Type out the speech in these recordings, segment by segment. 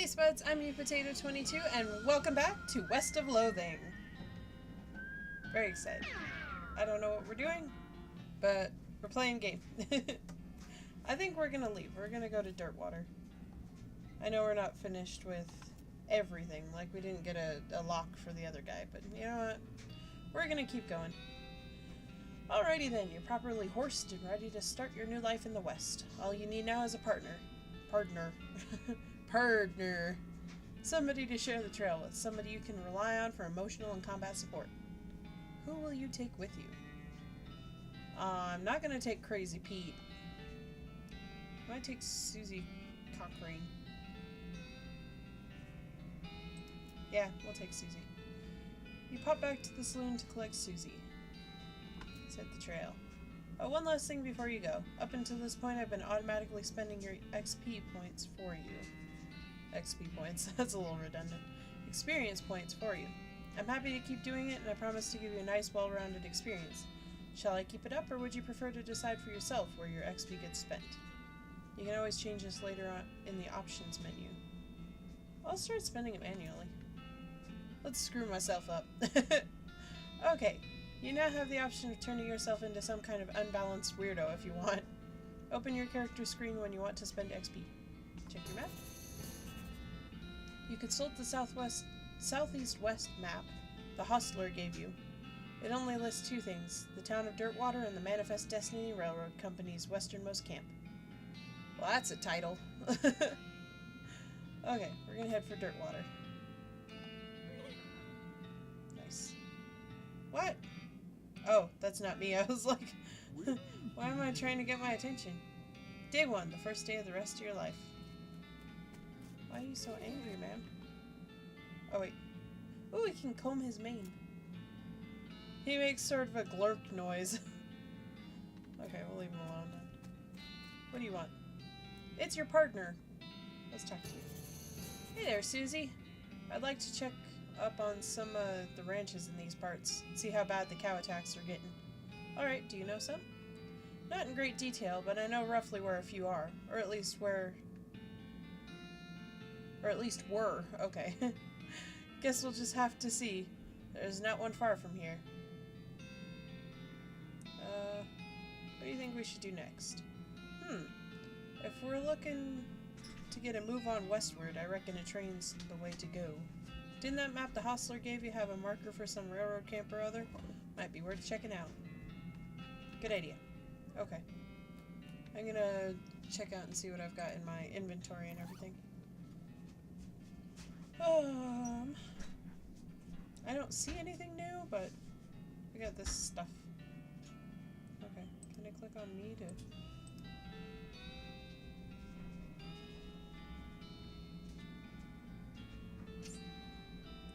Hey Spuds, I'm Potato22 and welcome back to West of Loathing. Very excited. I don't know what we're doing, but we're playing game. I think we're gonna leave. We're gonna go to Dirtwater. I know we're not finished with everything, like we didn't get a lock for the other guy, but you know what? We're gonna keep going. Alrighty then, you're properly horsed and ready to start your new life in the West. All you need now is a partner. Partner. Somebody to share the trail with, somebody you can rely on for emotional and combat support. Who will you take with you? I'm not gonna take Crazy Pete. I might take Susie Cochrane. Yeah, we'll take Susie. You pop back to the saloon to collect Susie. Set the trail. Oh, one last thing before you go. Up until this point, I've been automatically spending your XP points for you. XP points, that's a little redundant. Experience points for you. I'm happy to keep doing it, and I promise to give you a nice, well-rounded experience. Shall I keep it up, or would you prefer to decide for yourself where your XP gets spent? You can always change this later on in the options menu. I'll start spending it manually. Let's screw myself up. Okay, you now have the option of turning yourself into some kind of unbalanced weirdo if you want. Open your character screen when you want to spend XP. Check your map. You consult the southeast west map the hostler gave you. It only lists two things, the town of Dirtwater and the Manifest Destiny Railroad Company's westernmost camp. Well, that's a title. Okay, we're gonna head for Dirtwater. Nice. What? Oh, that's not me. I was like, why am I trying to get my attention? Day 1, the first day of the rest of your life. Why are you so angry, man? Oh, wait. Ooh, he can comb his mane. He makes sort of a glurk noise. Okay, we'll leave him alone then. What do you want? It's your partner. Let's talk to you. Hey there, Susie. I'd like to check up on some of the ranches in these parts, see how bad the cow attacks are getting. Alright, do you know some? Not in great detail, but I know roughly where a few are. Or at least were. Okay. Guess we'll just have to see. There's not one far from here. What do you think we should do next? If we're looking to get a move on westward, I reckon a train's the way to go. Didn't that map the hostler gave you have a marker for some railroad camp or other? Might be worth checking out. Good idea. Okay. I'm gonna check out and see what I've got in my inventory and everything. I don't see anything new, but we got this stuff. Okay, can I click on me to...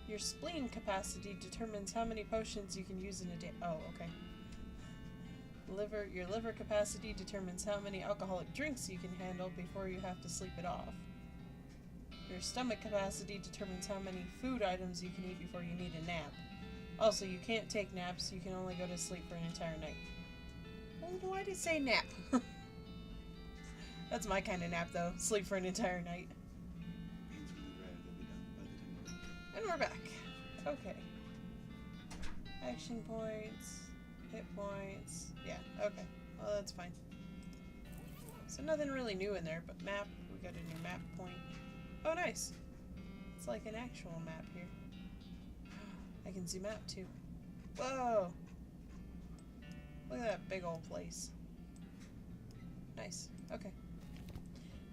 Your spleen capacity determines how many potions you can use in a day. Oh, okay. Your liver capacity determines how many alcoholic drinks you can handle before you have to sleep it off. Your stomach capacity determines how many food items you can eat before you need a nap. Also, you can't take naps, you can only go to sleep for an entire night. Well, why did it say nap? That's my kind of nap, though. Sleep for an entire night. And we're back. Okay. Action points, hit points. Yeah, okay. Well, that's fine. So nothing really new in there, but map. We got a new map point. Oh, nice. It's like an actual map here. I can zoom out, too. Whoa! Look at that big old place. Nice. Okay.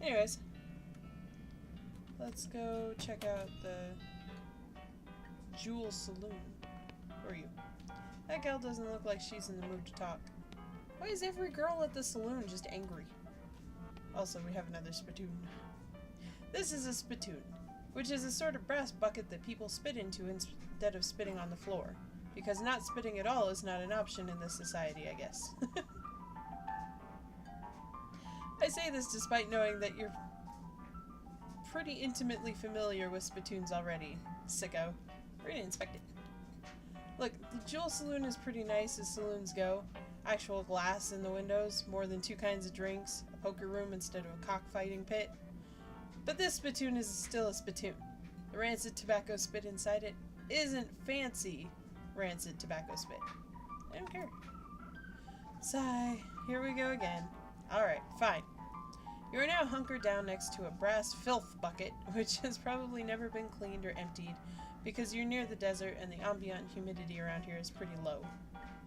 Anyways. Let's go check out the Jewel Saloon. Who are you? That gal doesn't look like she's in the mood to talk. Why is every girl at the saloon just angry? Also, we have another spittoon. This is a spittoon, which is a sort of brass bucket that people spit into instead of spitting on the floor. Because not spitting at all is not an option in this society, I guess. I say this despite knowing that you're pretty intimately familiar with spittoons already, sicko. We're gonna inspect it. Look, the Jewel Saloon is pretty nice as saloons go. Actual glass in the windows, more than 2 kinds of drinks, a poker room instead of a cockfighting pit. But this spittoon is still a spittoon. The rancid tobacco spit inside it isn't fancy rancid tobacco spit. I don't care. Sigh. Here we go again. Alright, fine. You are now hunkered down next to a brass filth bucket, which has probably never been cleaned or emptied, because you're near the desert and the ambient humidity around here is pretty low.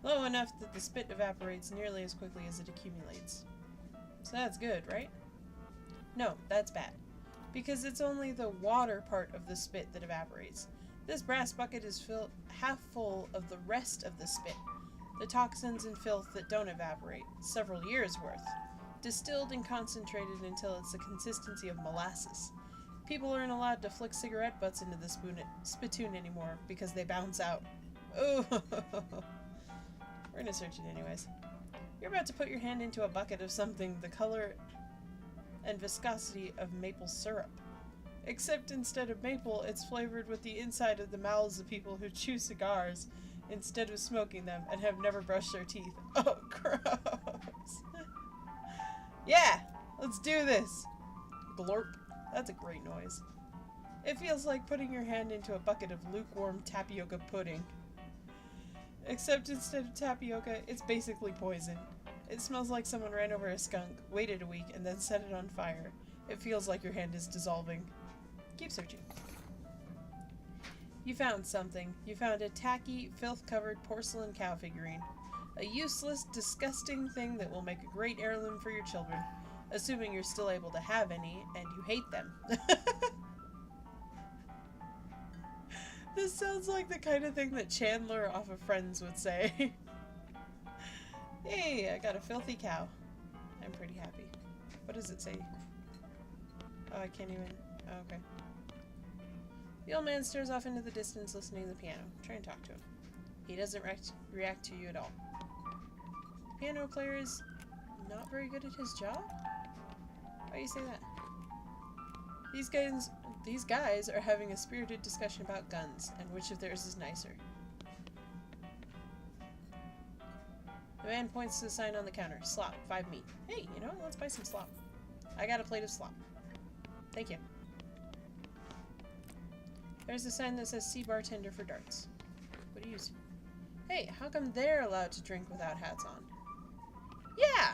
Low enough that the spit evaporates nearly as quickly as it accumulates. So that's good, right? No, that's bad. Because it's only the water part of the spit that evaporates. This brass bucket is half full of the rest of the spit. The toxins and filth that don't evaporate, several years worth. Distilled and concentrated until it's the consistency of molasses. People aren't allowed to flick cigarette butts into the spittoon anymore because they bounce out. Oh, we're gonna search it anyways. You're about to put your hand into a bucket of something the color and viscosity of maple syrup. Except instead of maple, it's flavored with the inside of the mouths of people who chew cigars instead of smoking them and have never brushed their teeth. Oh, gross. Yeah, let's do this. Glorp. That's a great noise. It feels like putting your hand into a bucket of lukewarm tapioca pudding. Except instead of tapioca, it's basically poison. It smells like someone ran over a skunk, waited a week, and then set it on fire. It feels like your hand is dissolving. Keep searching. You found something. You found a tacky, filth-covered porcelain cow figurine. A useless, disgusting thing that will make a great heirloom for your children. Assuming you're still able to have any, and you hate them. This sounds like the kind of thing that Chandler off of Friends would say. Hey, I got a filthy cow. I'm pretty happy. What does it say? Oh, I can't even... Oh, okay. The old man stares off into the distance, listening to the piano. Try and talk to him. He doesn't react to you at all. The piano player is not very good at his job? Why do you say that? These guys are having a spirited discussion about guns, and which of theirs is nicer. The man points to the sign on the counter. Slop, 5 meat. Hey, you know, let's buy some slop. I got a plate of slop. Thank you. There's a sign that says "See bartender for darts." What do you use? Hey, how come they're allowed to drink without hats on? Yeah!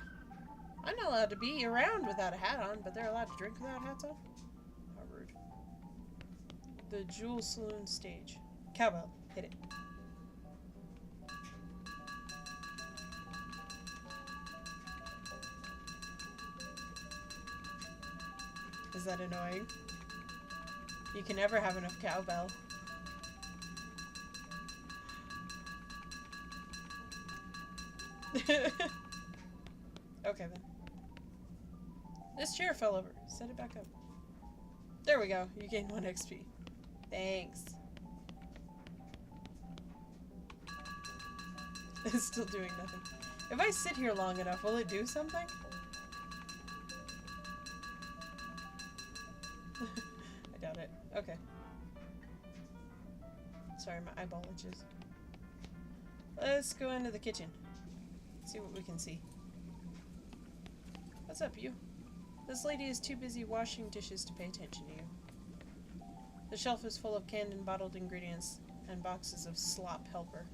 I'm not allowed to be around without a hat on, but they're allowed to drink without hats on? How rude. The Jewel Saloon stage. Cowbell. Hit it. Is that annoying? You can never have enough cowbell. Okay then. This chair fell over. Set it back up. There we go. You gained 1 XP. Thanks. It's still doing nothing. If I sit here long enough, will it do something? I doubt it. Okay. Sorry, my eyeball itches. Let's go into the kitchen. See what we can see. What's up, you? This lady is too busy washing dishes to pay attention to you. The shelf is full of canned and bottled ingredients and boxes of slop helper.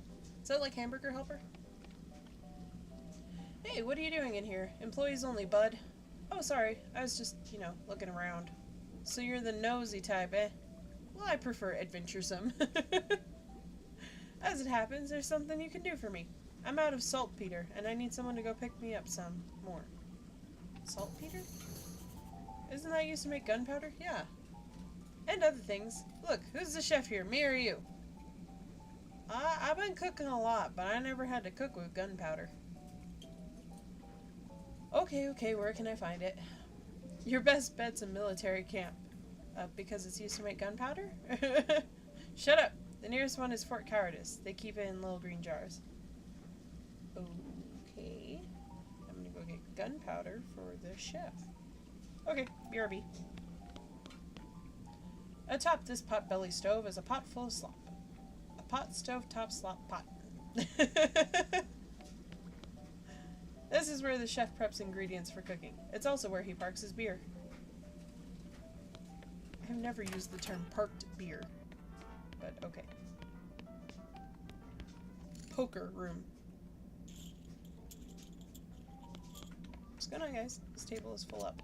Is that like hamburger helper? Hey, what are you doing in here? Employees only, bud. Oh, sorry. I was just, you know, looking around. So you're the nosy type, eh? Well, I prefer adventuresome. As it happens, there's something you can do for me. I'm out of saltpeter, and I need someone to go pick me up some more. Saltpeter? Isn't that used to make gunpowder? Yeah. And other things. Look, who's the chef here, me or you? I've been cooking a lot, but I never had to cook with gunpowder. Okay, where can I find it? Your best bet's a military camp. Because it's used to make gunpowder? Shut up! The nearest one is Fort Cowardice. They keep it in little green jars. Okay. I'm gonna go get gunpowder for the chef. Okay, BRB. Atop this pot-belly stove is a pot full of slop. A pot stove top slop pot. This is where the chef preps ingredients for cooking. It's also where he parks his beer. I've never used the term parked beer. But okay. Poker room. What's going on, guys? This table is full up.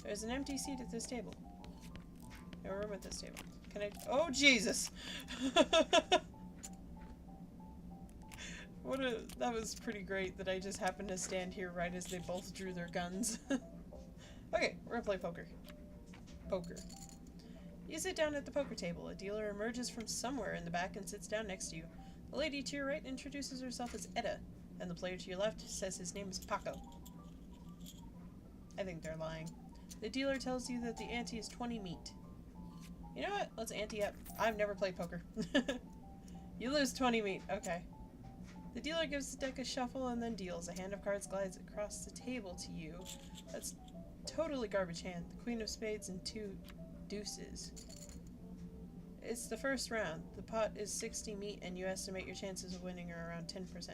There's an empty seat at this table. No room at this table. Can I... Oh, Jesus! That was pretty great that I just happened to stand here right as they both drew their guns. Okay, we're gonna play poker. Poker. You sit down at the poker table. A dealer emerges from somewhere in the back and sits down next to you. The lady to your right introduces herself as Etta, and the player to your left says his name is Paco. I think they're lying. The dealer tells you that the ante is 20 meat. You know what? Let's ante up. I've never played poker. You lose 20 meat. Okay. The dealer gives the deck a shuffle and then deals. A hand of cards glides across the table to you. That's totally garbage hand. The queen of spades and 2 deuces. It's the first round. The pot is 60 meat and you estimate your chances of winning are around 10%.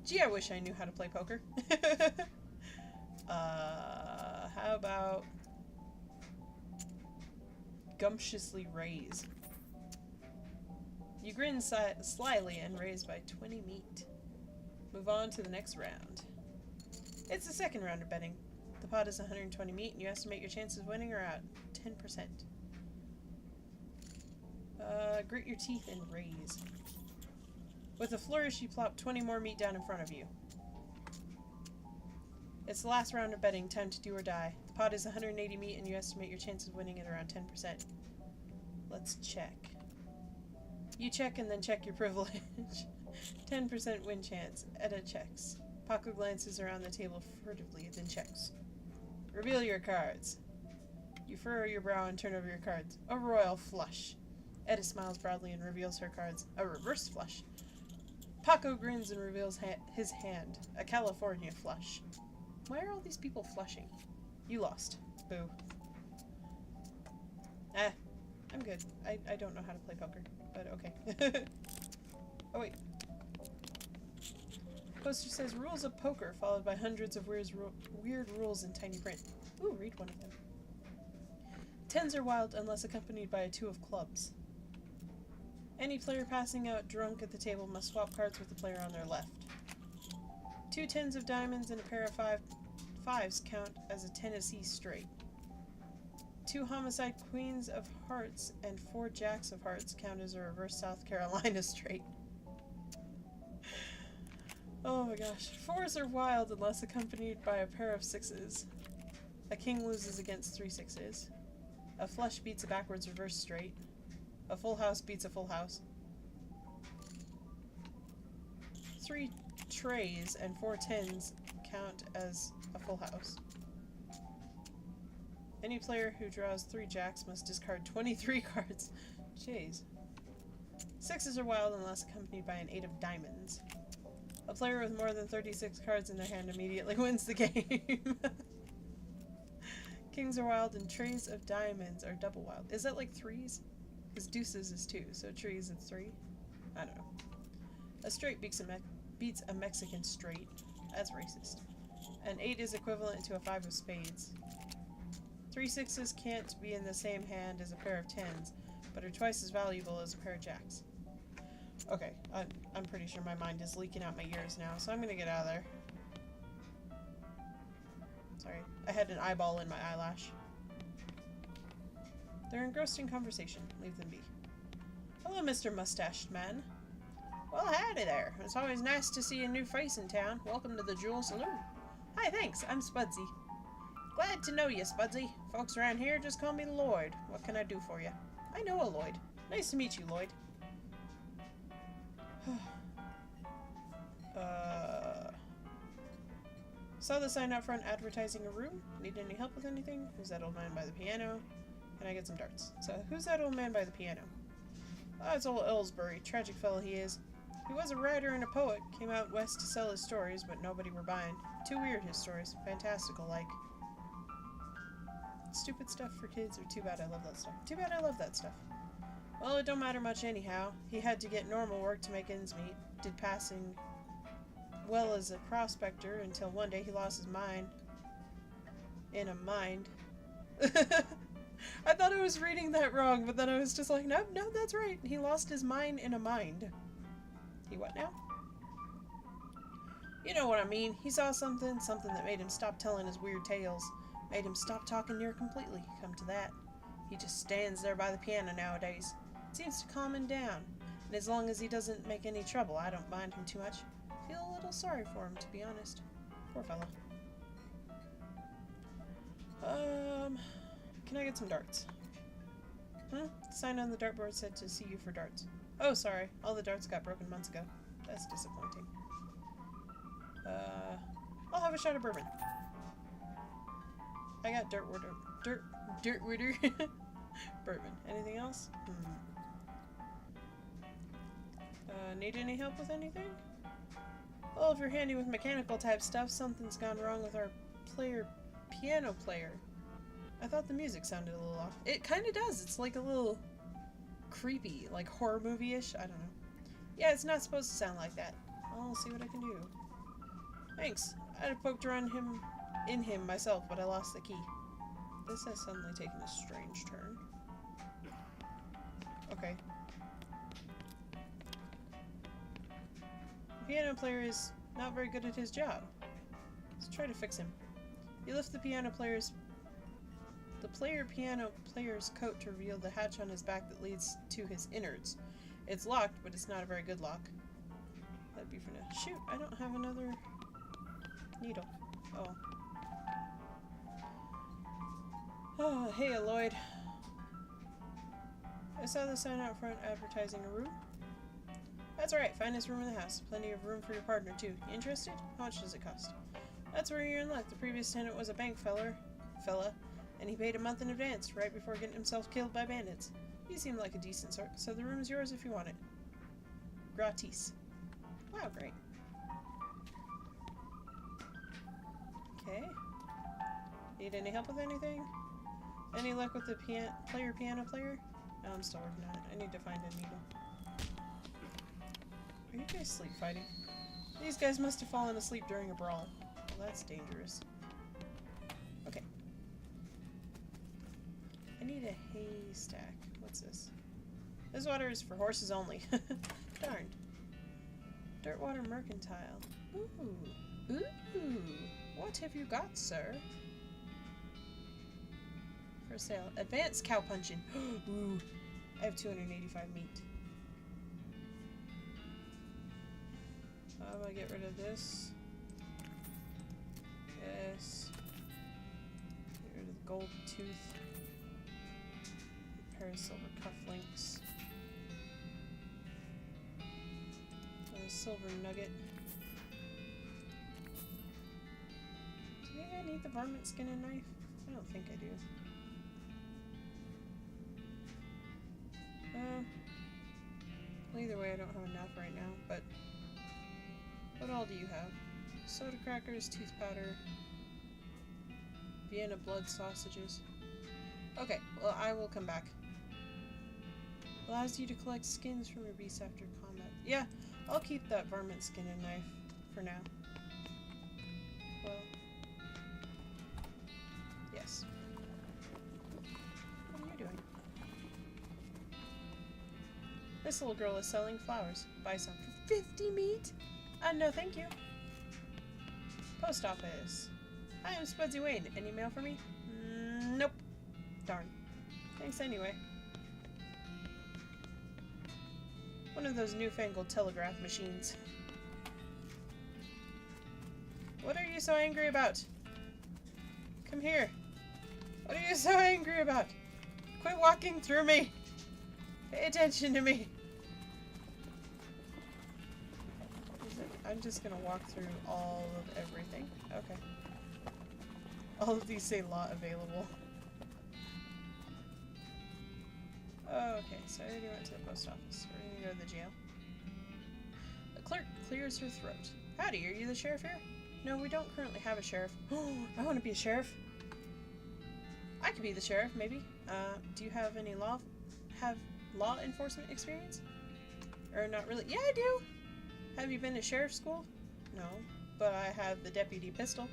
Gee, I wish I knew how to play poker. How about gumptiously raise? You grin slyly and raise by 20 meat. Move on to the next round. It's the second round of betting. The pot is 120 meat and you estimate your chances of winning are at 10%. Grit your teeth and raise. With a flourish, you plop 20 more meat down in front of you. It's the last round of betting, time to do or die. The pot is 180 meat and you estimate your chances of winning at around 10%. Let's check. You check and then check your privilege. 10% win chance. Etta checks. Paco glances around the table furtively, then checks. Reveal your cards. You furrow your brow and turn over your cards. A royal flush. Etta smiles proudly and reveals her cards. A reverse flush. Paco grins and reveals his hand. A California flush. Why are all these people flushing? You lost. Boo. I'm good. I don't know how to play poker, but okay. Oh, wait. Poster says, rules of poker, followed by hundreds of weird rules in tiny print. Ooh, read one of them. Tens are wild unless accompanied by a 2 of clubs. Any player passing out drunk at the table must swap cards with the player on their left. 2 tens of diamonds and a pair of fives count as a Tennessee straight. 2 homicide queens of hearts and 4 jacks of hearts count as a reverse South Carolina straight. Oh my gosh. 4s are wild unless accompanied by a pair of 6s. A king loses against 3 6s. A flush beats a backwards reverse straight. A full house beats a full house. 3 trays and 4 tens count as a full house. Any player who draws 3 jacks must discard 23 cards. Jeez. 6s are wild unless accompanied by an 8 of diamonds. A player with more than 36 cards in their hand immediately wins the game. Kings are wild and trays of diamonds are double wild. Is that like 3s? Because deuces is 2, so trees is 3? I don't know. A straight beats a Mexican straight. That's racist. An 8 is equivalent to a 5 of spades. 3 6s can't be in the same hand as a pair of 10s, but are twice as valuable as a pair of jacks. Okay, I'm pretty sure my mind is leaking out my ears now, so I'm gonna get out of there. Sorry, I had an eyeball in my eyelash. They're engrossed in conversation. Leave them be. Hello, Mr. Mustached Man. Well, howdy there. It's always nice to see a new face in town. Welcome to the Jewel Saloon. Hi, thanks. I'm Spudsy. Glad to know you, Spudsy. Folks around here just call me Lloyd. What can I do for you? I know a Lloyd. Nice to meet you, Lloyd. Saw the sign out front advertising a room. Need any help with anything? Who's that old man by the piano? Can I get some darts? So, who's that old man by the piano? Oh, it's old Ellsbury. Tragic fellow he is. He was a writer and a poet. Came out west to sell his stories, but nobody were buying. Too weird, his stories. Fantastical, like. Stupid stuff for kids, or too bad I love that stuff. Too bad I love that stuff. Well, it don't matter much anyhow. He had to get normal work to make ends meet. Did passing well as a prospector until one day he lost his mind. In a mind. I thought I was reading that wrong, but then I was just like, no, that's right. He lost his mind in a mind. He what now? You know what I mean. He saw something that made him stop telling his weird tales. Made him stop talking near completely. Come to that. He just stands there by the piano nowadays. It seems to calm him down. And as long as he doesn't make any trouble, I don't mind him too much. I feel a little sorry for him, to be honest. Poor fellow. Can I get some darts? The sign on the dartboard said to see you for darts. Oh, sorry. All the darts got broken months ago. That's disappointing. I'll have a shot of bourbon. I got dirt water. Bourbon. Anything else? Need any help with anything? Well, if you're handy with mechanical type stuff, something's gone wrong with our piano player. I thought the music sounded a little off. It kind of does. It's like a little creepy, like horror movie-ish. I don't know. Yeah, it's not supposed to sound like that. I'll see what I can do. Thanks. I'd have poked around in him myself, but I lost the key. This has suddenly taken a strange turn. Okay. The piano player is not very good at his job. Let's try to fix him. You lift the piano player's coat to reveal the hatch on his back that leads to his innards. It's locked, but it's not a very good lock. That'd be for now. Shoot, I don't have another needle. Oh. Oh, hey, Lloyd. I saw the sign out front advertising a room. That's alright, finest room in the house. Plenty of room for your partner, too. You interested? How much does it cost? That's where you're in luck. The previous tenant was a bank fella, and he paid a month in advance, right before getting himself killed by bandits. He seemed like a decent sort, so the room's yours if you want it. Gratis. Wow, great. Okay. Need any help with anything? Any luck with the piano player? No, I'm still working on it. I need to find a needle. Are you guys sleep fighting? These guys must have fallen asleep during a brawl. Well, that's dangerous. Okay. I need a haystack. What's this? This water is for horses only. Darned. Dirtwater Mercantile. Ooh. Ooh. What have you got, sir? For sale. Advanced cow punching. Ooh. I have 285 meat. I'm gonna get rid of this. Yes. Get rid of the gold tooth. A pair of silver cufflinks. A silver nugget. Do I need the varmint skin and knife? I don't think I do. Well, either way, I don't have enough right now, but what all do you have? Soda crackers, tooth powder, Vienna blood sausages. Okay, well, I will come back. Allows you to collect skins from your beasts after combat. Yeah, I'll keep that varmint skin and knife for now. Well, yes. What are you doing? This little girl is selling flowers. Buy some for 50 meat? No, thank you. Post office. Hi, I'm Spudsy Wayne. Any mail for me? Nope. Darn. Thanks anyway. One of those newfangled telegraph machines. What are you so angry about? Come here. What are you so angry about? Quit walking through me. Pay attention to me. I'm just gonna walk through all of everything. Okay. All of these say lot available. Okay, so I already went to the post office. We're gonna go to the jail. The clerk clears her throat. Howdy, are you the sheriff here? No, we don't currently have a sheriff. Oh, I want to be a sheriff. I could be the sheriff, maybe. Do you have any law enforcement experience? Or not really? Yeah, I do. Have you been to sheriff school? No, but I have the deputy pistol.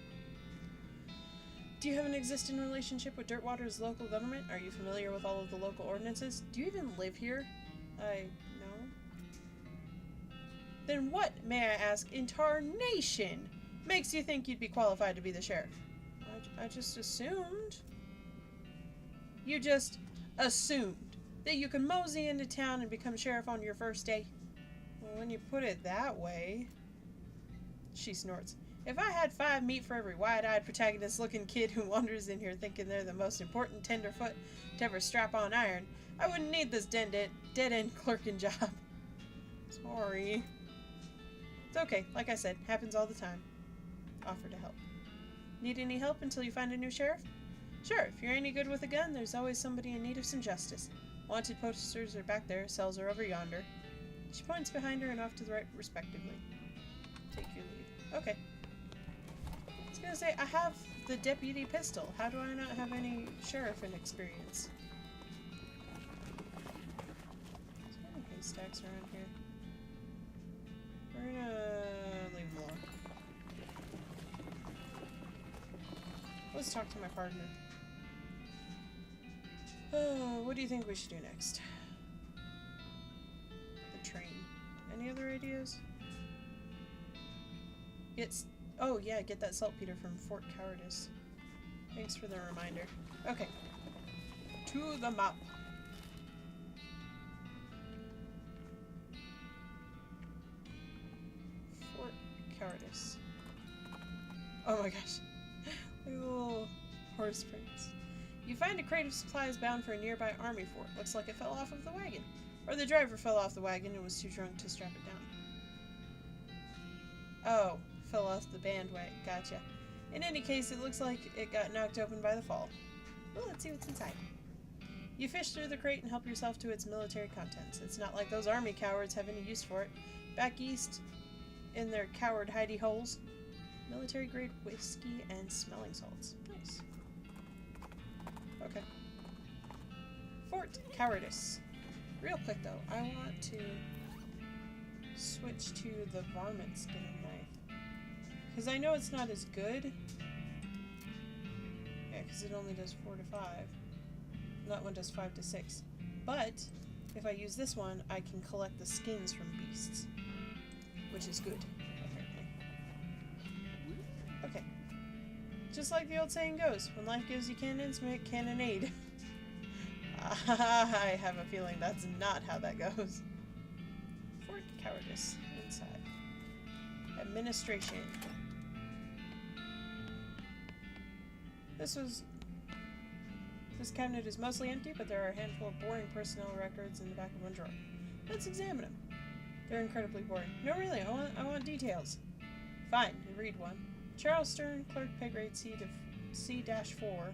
Do you have an existing relationship with Dirtwater's local government? Are you familiar with all of the local ordinances? Do you even live here? No. Then what, may I ask, in tarnation makes you think you'd be qualified to be the sheriff? I just assumed. You just assumed that you could mosey into town and become sheriff on your first day? Well, when you put it that way... She snorts. If I had 5 meat for every wide-eyed protagonist-looking kid who wanders in here thinking they're the most important tenderfoot to ever strap on iron, I wouldn't need this dead-end clerking job. Sorry. It's okay. Like I said, happens all the time. Offer to help. Need any help until you find a new sheriff? Sure, if you're any good with a gun, there's always somebody in need of some justice. Wanted posters are back there, cells are over yonder. She points behind her and off to the right, respectively. Take your leave. Okay. I was gonna say, I have the deputy pistol. How do I not have any sheriffing experience? Is there any haystacks around here? We're gonna leave them alone. Let's talk to my partner. What do you think we should do next? The train. Any other ideas? Oh yeah, get that saltpeter from Fort Cowardice. Thanks for the reminder. Okay. To the map. Fort Cowardice. Oh my gosh. Like a little horse prints. You find a crate of supplies bound for a nearby army fort. Looks like it fell off of the wagon. Or the driver fell off the wagon and was too drunk to strap it down. Oh, fell off the bandwagon. Gotcha. In any case, it looks like it got knocked open by the fall. Well, let's see what's inside. You fish through the crate and help yourself to its military contents. It's not like those army cowards have any use for it. Back east, in their coward hidey holes, military-grade whiskey and smelling salts. Nice. Okay. Fort Cowardice. Real quick though, I want to switch to the varmint skin knife. Because I know it's not as good. Yeah, because it only does 4 to 5. That one does 5 to 6. But, if I use this one, I can collect the skins from beasts. Which is good, apparently. Okay. Just like the old saying goes, when life gives you cannons, make cannonade. I have a feeling that's not how that goes. Fort Cowardice. Inside. Administration. This cabinet is mostly empty, but there are a handful of boring personnel records in the back of one drawer. Let's examine them. They're incredibly boring. No, really, I want details. Fine, you read one. Charles Stern, clerk, pay grade C-4.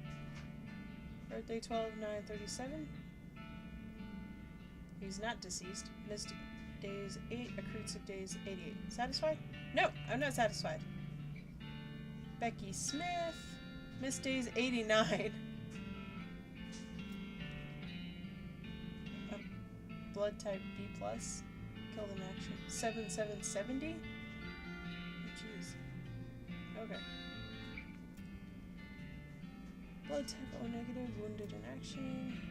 Birthday 12/9/37. He's not deceased. Missed days 8, accrued sick days 88. Satisfied? No, I'm not satisfied. Becky Smith. Missed days 89. Blood type B+. Killed in action. 7770? Jeez. Okay. Blood type O negative, wounded in action.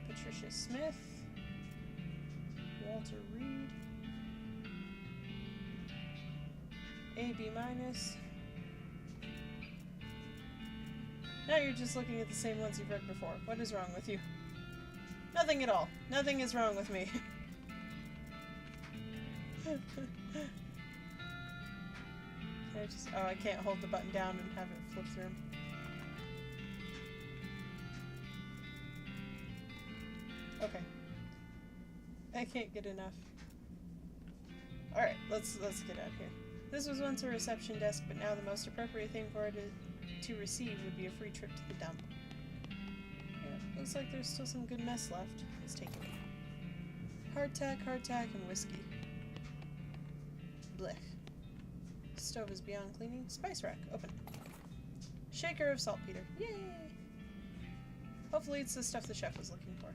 Patricia Smith. Walter Reed. AB-. Now you're just looking at the same ones you've read before. What is wrong with you? Nothing at all. Nothing is wrong with me. I can't hold the button down and have it flip through. Okay. I can't get enough. Alright, let's get out of here. This was once a reception desk, but now the most appropriate thing for it to receive would be a free trip to the dump. Yeah, looks like there's still some good mess left. Let's take it. Hardtack, and whiskey. Blech. Stove is beyond cleaning. Spice rack. Open. Shaker of saltpeter. Yay! Hopefully it's the stuff the chef was looking for.